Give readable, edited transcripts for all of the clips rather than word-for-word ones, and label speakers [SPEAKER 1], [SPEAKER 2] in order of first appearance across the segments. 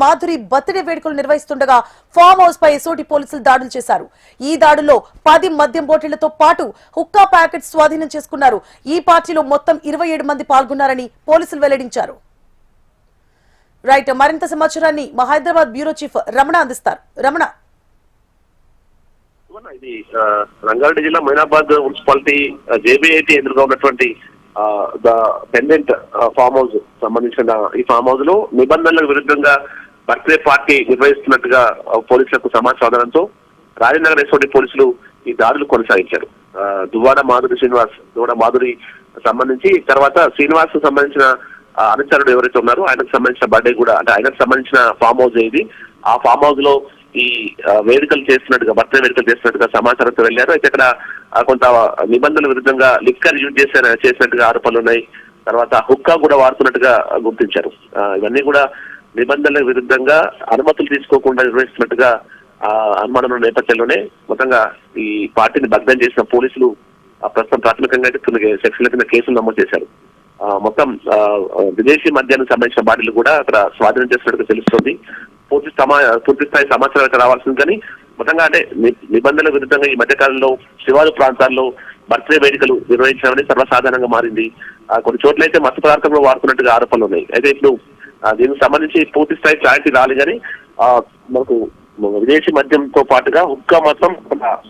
[SPEAKER 1] Madhuri birthday వేడుకలు నిర్వహిస్తుండగా farm house పై SOT పోలీసులు దాడులు చేశారు. ఈ దాడుల్లో 10 మద్యం బాటిళ్లతో పాటు హుక్కా ప్యాకెట్స్ స్వాధీనం చేసుకున్నారు. ఈ పార్టీలో మొత్తం 27 మంది పాల్గొన్నారని పోలీసులు వెల్లడించారు. రైట్, మరింత సమాచారాన్ని మా హైదరాబాద్ బ్యూరో చీఫ్ రమణ అందిస్తారు. రమణ,
[SPEAKER 2] ఇది రంగారెడ్డి జిల్లా మైనాబాద్ మున్సిపాలిటీ జేబీఐటీ ఎదురుగా ఉన్నటువంటి ద పెండెంట్ ఫామ్ హౌస్ సంబంధించిన ఈ ఫామ్ హౌస్ లో నిబంధనలకు విరుద్ధంగా బర్త్డే పార్టీ నిర్వహిస్తున్నట్టుగా పోలీసులకు సమాచారంతో రాజనగర్ ఎస్ఓటి పోలీసులు ఈ దాడులు కొనసాగించారు. దువ్వాడ మాధురి సంబంధించి తర్వాత శ్రీనివాస్ సంబంధించిన అనుచరుడు ఎవరైతే ఉన్నారో ఆయనకు సంబంధించిన బర్త్డే కూడా అంటే ఆయనకు సంబంధించిన ఫామ్ హౌస్ ఇది. ఆ ఫామ్ హౌస్ లో ఈ వేడుకలు చేస్తున్నట్టుగా బర్త్డే వేడుకలు చేస్తున్నట్టుగా సమాచారంతో వెళ్లారు. అయితే ఇక్కడ కొంత నిబంధనల విరుద్ధంగా లిక్కర్ యూజ్ చేసినట్టుగా ఆరోపణలు ఉన్నాయి. తర్వాత హుక్కా కూడా వాడుతున్నట్టుగా గుర్తించారు. ఇవన్నీ కూడా నిబంధనల విరుద్ధంగా అనుమతులు తీసుకోకుండా నిర్వహిస్తున్నట్టుగా అనుమానం నేపథ్యంలోనే మొత్తంగా ఈ పార్టీని భగ్నం చేసిన పోలీసులు ప్రస్తుతం ప్రాథమికంగా అయితే సెక్షన్ల కింద కేసులు నమోదు చేశారు. మొత్తం విదేశీ మద్యానికి సంబంధించిన బాటిల్ కూడా అక్కడ స్వాధీనం చేస్తున్నట్టుగా తెలుస్తోంది. పూర్తి స్థాయి సమాచారం అయితే రావాల్సింది. కానీ మొత్తంగా అంటే నిబంధనల విరుద్ధంగా ఈ మధ్య కాలంలో శివారు ప్రాంతాల్లో బర్త్డే వేడుకలు నిర్వహించడం సర్వసాధారణంగా మారింది. కొన్ని చోట్ల అయితే మత్తు పదార్థంలో వాడుతున్నట్టుగా ఆరోపణలు ఉన్నాయి. అయితే ఇప్పుడు దీనికి సంబంధించి పూర్తి స్థాయి క్లారిటీ రాలి కానీ మనకు విదేశీ మద్యంతో పాటుగా హుక్కా మాత్రం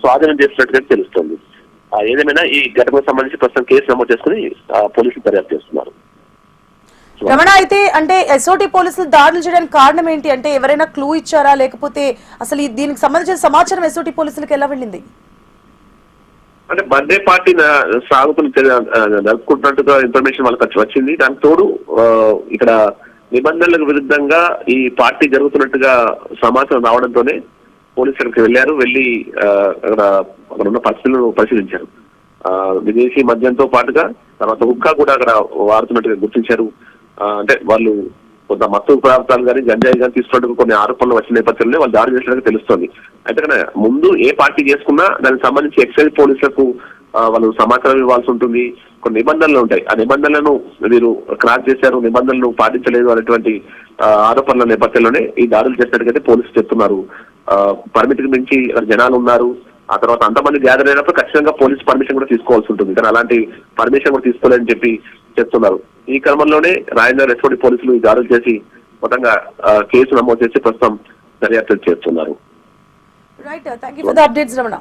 [SPEAKER 2] స్వాధీనం చేస్తున్నట్టుగా తెలుస్తోంది. ఏదేమైనా ఈ ఘటనకు సంబంధించి ప్రస్తుతం కేసు నమోదు చేసుకుని పోలీసులు దర్యాప్తు చేస్తున్నారు.
[SPEAKER 1] రమణ, అయితే అంటే ఎస్ఓటి పోలీసులు దాడులు చేయడానికి కారణం ఏంటి? అంటే ఎవరైనా క్లూ ఇచ్చారా, లేకపోతే అసలు దీనికి సంబంధించిన సమాచారం ఎస్ఓటి పోలీసులకు ఎలా వెళ్ళింది?
[SPEAKER 2] అంటే బర్త్డే పార్టీ సాగుతున్న జరుపుకుంటున్నట్టుగా ఇన్ఫర్మేషన్ వాళ్ళకి వచ్చింది. దానికి తోడు ఇక్కడ నిబంధనలకు విరుద్ధంగా ఈ పార్టీ జరుగుతున్నట్టుగా సమాచారం రావడంతోనే పోలీసులకు వెళ్లారు. వెళ్లి అక్కడ ఉన్న పరిస్థితులను పరిశీలించారు. విదేశీ మద్యంతో పాటుగా తర్వాత హుక్కా కూడా అక్కడ వాడుతున్నట్టుగా గుర్తించారు. అంటే వాళ్ళు కొంత మత్తు పదార్థాలు కానీ గంజాయి కానీ తీసుకున్నట్టు కొన్ని ఆరోపణలు వచ్చిన నేపథ్యంలో వాళ్ళు దాడి చేసినట్టుగా తెలుస్తోంది. అయితే ముందు ఏ పార్టీ చేసుకున్నా దానికి సంబంధించి ఎక్సైజ్ పోలీసులకు వాళ్ళు సమాచారం ఇవ్వాల్సి ఉంటుంది. కొన్ని నిబంధనలు ఉంటాయి. ఆ నిబంధనలను మీరు క్రాస్ చేశారు, నిబంధనలు పాటించలేదు అనేటువంటి ఆరోపణల నేపథ్యంలోనే ఈ దాడులు చేసినట్టుగైతే పోలీసులు చెప్తున్నారు. పరిమితికి మించి జనాలు ఉన్నారు. ఆ తర్వాత అంతమంది గ్యాదర్ అయినప్పుడు ఖచ్చితంగా పోలీస్ పర్మిషన్ కూడా తీసుకోవాల్సి ఉంటుంది. కానీ అలాంటి పర్మిషన్ కూడా తీసుకోలేదని చెప్పి చెప్తున్నారు. ఈ క్రమంలోనే రాజనగర్ ఎస్ఓటి పోలీసులు ఈ దాడులు చేసి మొత్తంగా కేసు నమోదు చేసి ప్రస్తుతం దర్యాప్తు చేస్తున్నారు.
[SPEAKER 1] Right, thank you for the updates Ramana.